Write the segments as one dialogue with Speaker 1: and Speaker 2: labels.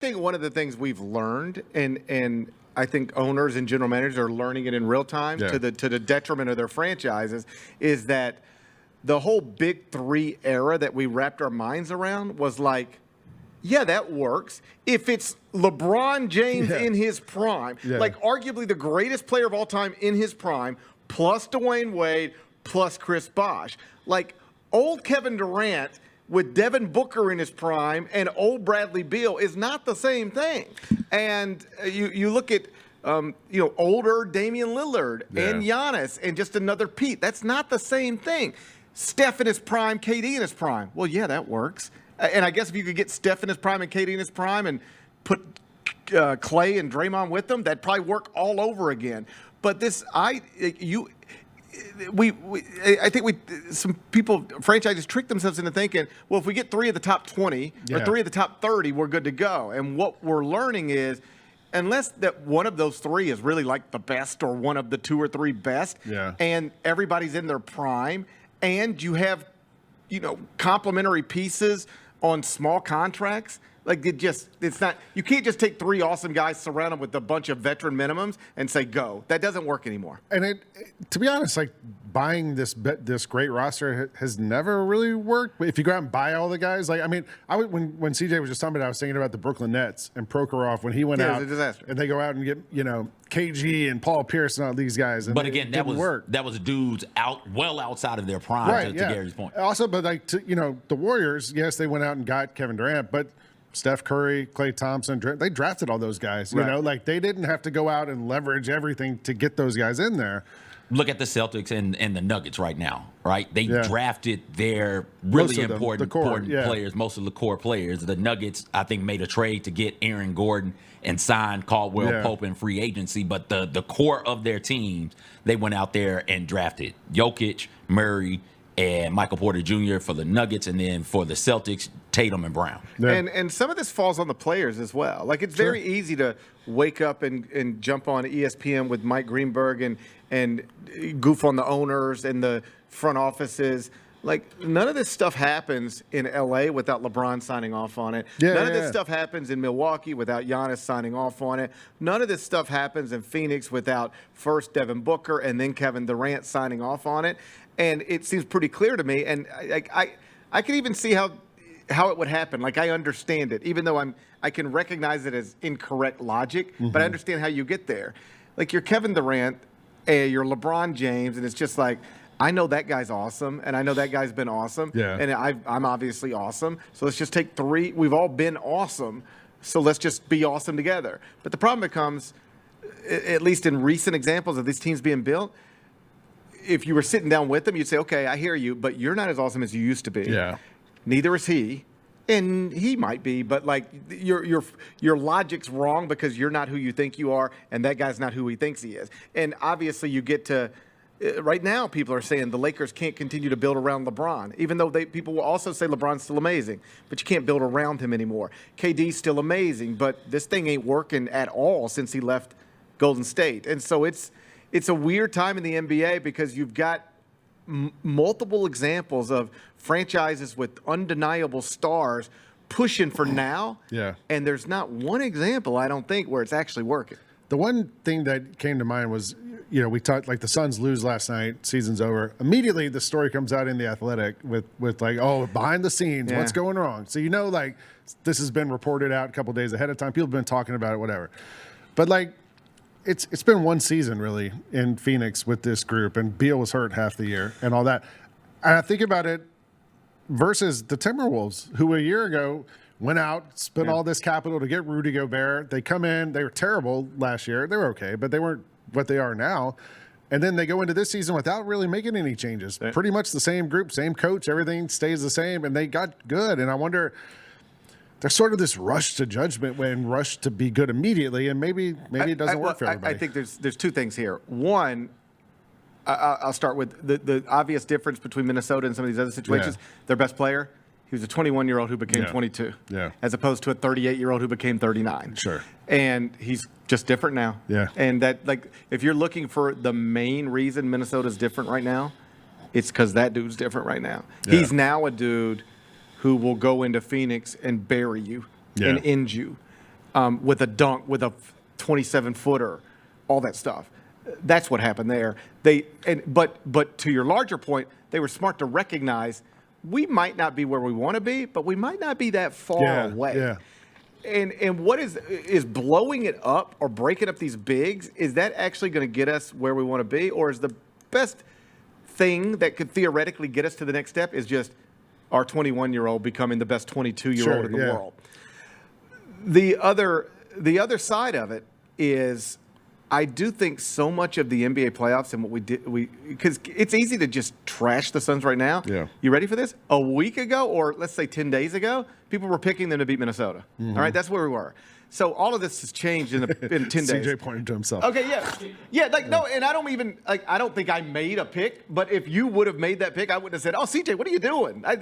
Speaker 1: think one of the things we've learned, and I think owners and general managers are learning it in real time to the detriment of their franchises, is that the whole Big Three era that we wrapped our minds around was like, yeah, that works. If it's LeBron James in his prime, like arguably the greatest player of all time in his prime, plus Dwayne Wade, plus Chris Bosh. Like old Kevin Durant with Devin Booker in his prime and old Bradley Beal is not the same thing. And you look at older Damian Lillard and Giannis and just another Pete. That's not the same thing. Steph in his prime, KD in his prime. Well, yeah, that works. And I guess if you could get Steph in his prime and KD in his prime and put Clay and Draymond with them, that'd probably work all over again. But some people, franchises trick themselves into thinking, well, if we get 3 of the top 20 or 3 of the top 30, we're good to go. And what we're learning is, unless that one of those 3 is really like the best or one of the 2 or 3 best, and everybody's in their prime, and you have, complementary pieces on small contracts. Like it's not, you can't just take 3 awesome guys, surround them with a bunch of veteran minimums and say, go. That doesn't work anymore.
Speaker 2: And to be honest, like buying this great roster has never really worked. But if you go out and buy all the guys, like, I mean, when CJ was just talking about it, I was thinking about the Brooklyn Nets and Prokhorov when he went out.
Speaker 1: It was a disaster. And
Speaker 2: they go out and get, KG and Paul Pierce and all these guys. And
Speaker 3: but again, that was dudes well outside of their prime, to Gary's point.
Speaker 2: Also, but like, the Warriors, yes, they went out and got Kevin Durant, but Steph Curry, Klay Thompson, they drafted all those guys. Like they didn't have to go out and leverage everything to get those guys in there.
Speaker 3: Look at the Celtics and the Nuggets right now, right? They drafted their really important players, most of the core players. The Nuggets, I think, made a trade to get Aaron Gordon and signed Caldwell Pope in free agency. But the core of their teams, they went out there and drafted Jokic, Murray, and Michael Porter Jr. for the Nuggets, and then for the Celtics, Tatum and Brown.
Speaker 1: And some of this falls on the players as well. Like, it's very easy to wake up and jump on ESPN with Mike Greenberg and goof on the owners and the front offices. Like, none of this stuff happens in L.A. without LeBron signing off on it. None of this stuff happens in Milwaukee without Giannis signing off on it. None of this stuff happens in Phoenix without first Devin Booker and then Kevin Durant signing off on it. And it seems pretty clear to me. And I can even see how it would happen. Like, I understand it, even though I can recognize it as incorrect logic, but I understand how you get there. Like, you're Kevin Durant, you're LeBron James, and it's just like, I know that guy's awesome, and I know that guy's been awesome, and I'm obviously awesome. So let's just take 3. We've all been awesome, so let's just be awesome together. But the problem becomes, at least in recent examples of these teams being built, if you were sitting down with them, you'd say, okay, I hear you, but you're not as awesome as you used to be.
Speaker 2: Yeah.
Speaker 1: Neither is he. And he might be, but like your logic's wrong because you're not who you think you are, and that guy's not who he thinks he is. And obviously you get to right now people are saying the Lakers can't continue to build around LeBron, even though people will also say LeBron's still amazing, but you can't build around him anymore. KD's still amazing, but this thing ain't working at all since he left Golden State. And so it's a weird time in the NBA because you've got multiple examples of franchises with undeniable stars pushing for now. And there's not one example, I don't think, where it's actually working.
Speaker 2: The one thing that came to mind was, we talked like the Suns lose last night, season's over. Immediately the story comes out in The Athletic with like, oh, behind the scenes, what's going wrong? So, like this has been reported out a couple days ahead of time. People have been talking about it, whatever. But like, it's been one season really in Phoenix with this group, and Beal was hurt half the year and all that. And I think about it versus the Timberwolves, who a year ago went out, spent all this capital to get Rudy Gobert. They come in, they were terrible last year. They were okay, but they weren't what they are now. And then they go into this season without really making any changes. Pretty much the same group, same coach, everything stays the same, and they got good. And I wonder, there's sort of this rush to judgment when rush to be good immediately, and maybe it doesn't work for everybody.
Speaker 1: I think there's 2 things here. One, I'll start with the obvious difference between Minnesota and some of these other situations. Their best player, he was a 21-year-old who became 22, as opposed to a 38-year-old who became 39.
Speaker 2: Sure.
Speaker 1: And he's just different now. And that, like, if you're looking for the main reason Minnesota's different right now, it's because that dude's different right now. He's now a dude who will go into Phoenix and bury you and end you. with a dunk, with a 27-footer, all that stuff. That's what happened there. But to your larger point, they were smart to recognize we might not be where we want to be, but we might not be that far away.
Speaker 2: Yeah.
Speaker 1: And what is blowing it up or breaking up these bigs, is that actually going to get us where we want to be? Or is the best thing that could theoretically get us to the next step is just our 21-year-old becoming the best 22-year-old in the world? The other side of it is, I do think so much of the NBA playoffs and what because it's easy to just trash the Suns right now.
Speaker 2: Yeah.
Speaker 1: You ready for this? A week ago, or let's say 10 days ago, people were picking them to beat Minnesota.
Speaker 2: Mm-hmm.
Speaker 1: All right, that's where we were. So all of this has changed in 10 days.
Speaker 2: CJ pointed to himself.
Speaker 1: Okay, yeah. No, and I don't think I made a pick, but if you would have made that pick, I would have said, "Oh, CJ, what are you doing?" A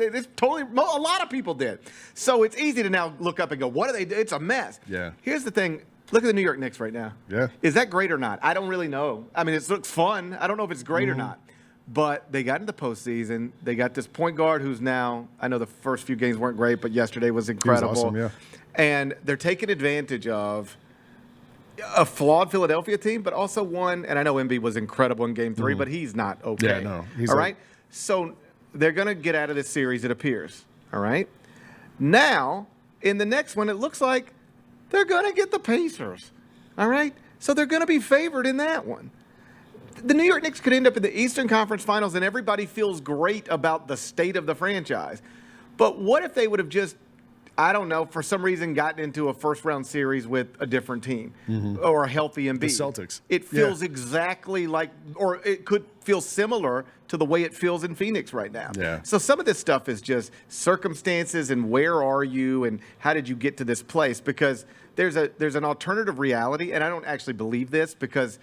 Speaker 1: lot of people did. So it's easy to now look up and go, "What are they doing?" It's a mess.
Speaker 2: Yeah.
Speaker 1: Here's the thing. Look at the New York Knicks right now.
Speaker 2: Yeah.
Speaker 1: Is that great or not? I don't really know. I mean, it looks fun. I don't know if it's great or not. But they got into the postseason. They got this point guard who's now, I know the first few games weren't great, but yesterday was incredible.
Speaker 2: He was awesome, yeah.
Speaker 1: And they're taking advantage of a flawed Philadelphia team, but also one, and I know Embiid was incredible in Game 3, but he's not okay.
Speaker 2: Yeah, no.
Speaker 1: All right? So they're going to get out of this series, it appears. All right? Now, in the next one, it looks like they're going to get the Pacers. All right? So they're going to be favored in that one. The New York Knicks could end up in the Eastern Conference Finals, and everybody feels great about the state of the franchise. But what if they would have just, I don't know, for some reason gotten into a first-round series with a different team or a healthy Embiid?
Speaker 2: The Celtics.
Speaker 1: It feels exactly like, or it could feel similar to the way it feels in Phoenix right now.
Speaker 2: Yeah.
Speaker 1: So some of this stuff is just circumstances and where are you and how did you get to this place? Because there's an alternative reality, and I don't actually believe this because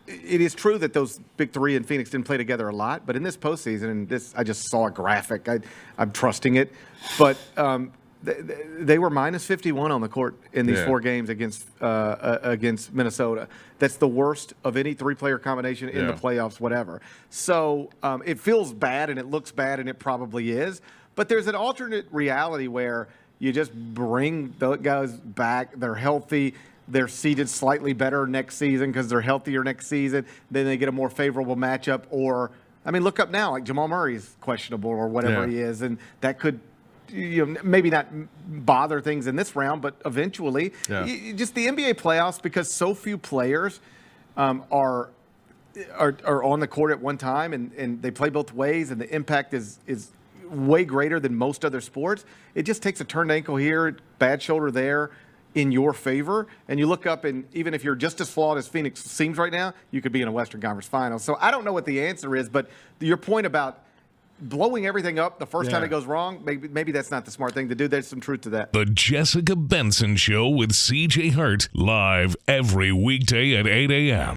Speaker 1: it is true that those big three in Phoenix didn't play together a lot, but in this postseason, and this, I just saw a graphic. I'm trusting it, but they were minus 51 on the court in these 4 games against Minnesota. That's the worst of any three-player combination in the playoffs, whatever. So it feels bad, and it looks bad, and it probably is. But there's an alternate reality where you just bring the guys back. They're healthy. They're seeded slightly better next season because they're healthier next season. Then they get a more favorable matchup. Or, I mean, look up now. Like Jamal Murray's questionable or whatever he is. And that could, maybe not bother things in this round, but eventually. Just the NBA playoffs, because so few players are on the court at one time and they play both ways and the impact is way greater than most other sports. It just takes a turned ankle here, bad shoulder there in your favor. And you look up and even if you're just as flawed as Phoenix seems right now, you could be in a Western Conference Finals. So I don't know what the answer is, but your point about blowing everything up the first time it goes wrong, maybe that's not the smart thing to do. There's some truth to that.
Speaker 4: The Jessica Benson Show with CJ Hurt, live every weekday at 8 a.m.